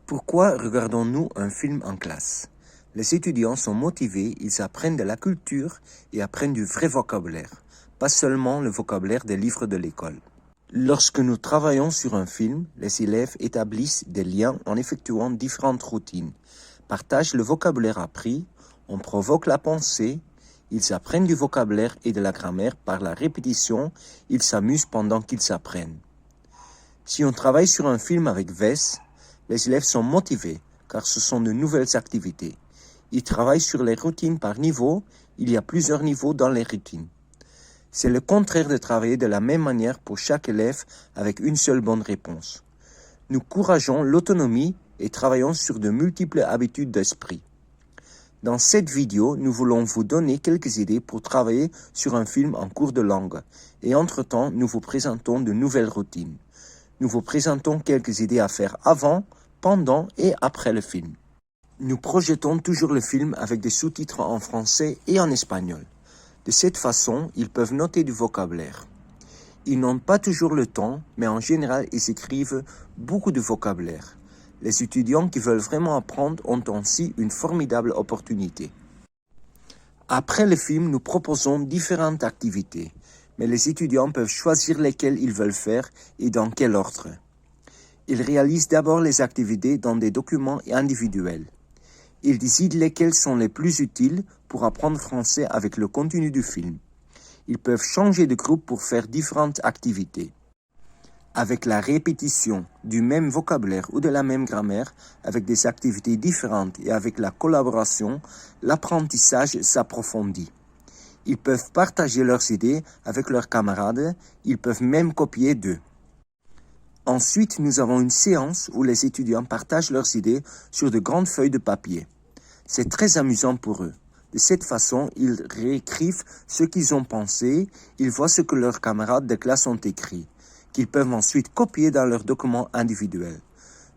Pourquoi regardons-nous un film en classe? Les étudiants sont motivés, ils apprennent de la culture et apprennent du vrai vocabulaire, pas seulement le vocabulaire des livres de l'école. Lorsque nous travaillons sur un film, les élèves établissent des liens en effectuant différentes routines, partagent le vocabulaire appris, on provoque la pensée, ils apprennent du vocabulaire et de la grammaire par la répétition, ils s'amusent pendant qu'ils apprennent. Si on travaille sur un film avec VES, les élèves sont motivés car ce sont de nouvelles activités. Ils travaillent sur les routines par niveau, il y a plusieurs niveaux dans les routines. C'est le contraire de travailler de la même manière pour chaque élève avec une seule bonne réponse. Nous encourageons l'autonomie et travaillons sur de multiples habitudes d'esprit. Dans cette vidéo, nous voulons vous donner quelques idées pour travailler sur un film en cours de langue et entre-temps, nous vous présentons de nouvelles routines. Nous vous présentons quelques idées à faire avant, pendant et après le film. Nous projetons toujours le film avec des sous-titres en français et en espagnol. De cette façon, ils peuvent noter du vocabulaire. Ils n'ont pas toujours le temps, mais en général, ils écrivent beaucoup de vocabulaire. Les étudiants qui veulent vraiment apprendre ont ainsi une formidable opportunité. Après le film, nous proposons différentes activités, mais les étudiants peuvent choisir lesquelles ils veulent faire et dans quel ordre. Ils réalisent d'abord les activités dans des documents individuels. Ils décident lesquelles sont les plus utiles pour apprendre français avec le contenu du film. Ils peuvent changer de groupe pour faire différentes activités. Avec la répétition du même vocabulaire ou de la même grammaire, avec des activités différentes et avec la collaboration, l'apprentissage s'approfondit. Ils peuvent partager leurs idées avec leurs camarades, ils peuvent même copier d'eux. Ensuite, nous avons une séance où les étudiants partagent leurs idées sur de grandes feuilles de papier. C'est très amusant pour eux. De cette façon, ils réécrivent ce qu'ils ont pensé, ils voient ce que leurs camarades de classe ont écrit, qu'ils peuvent ensuite copier dans leurs documents individuels.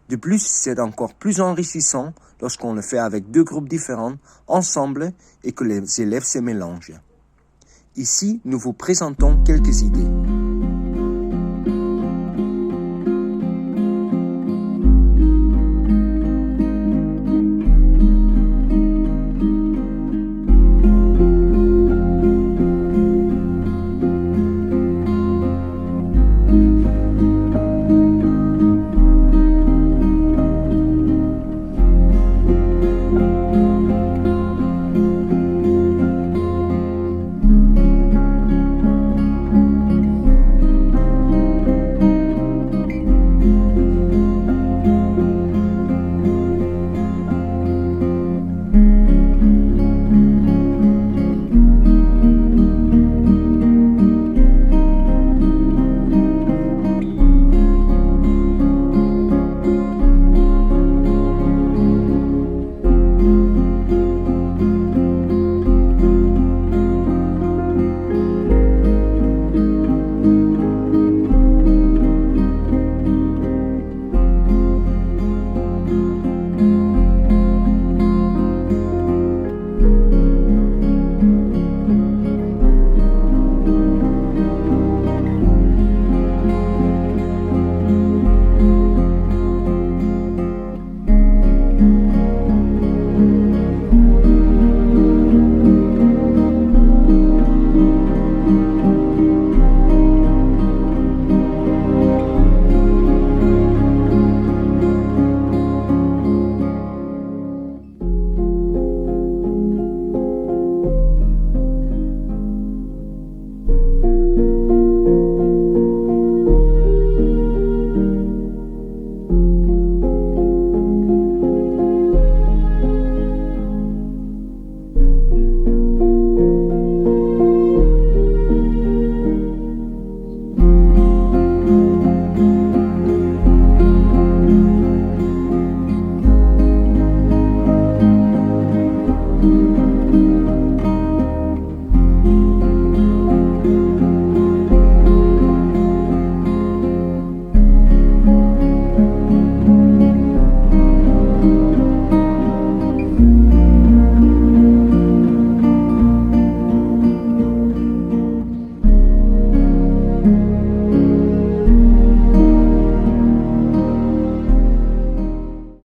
De plus, c'est encore plus enrichissant lorsqu'on le fait avec deux groupes différents, ensemble, et que les élèves se mélangent. Ici, nous vous présentons quelques idées.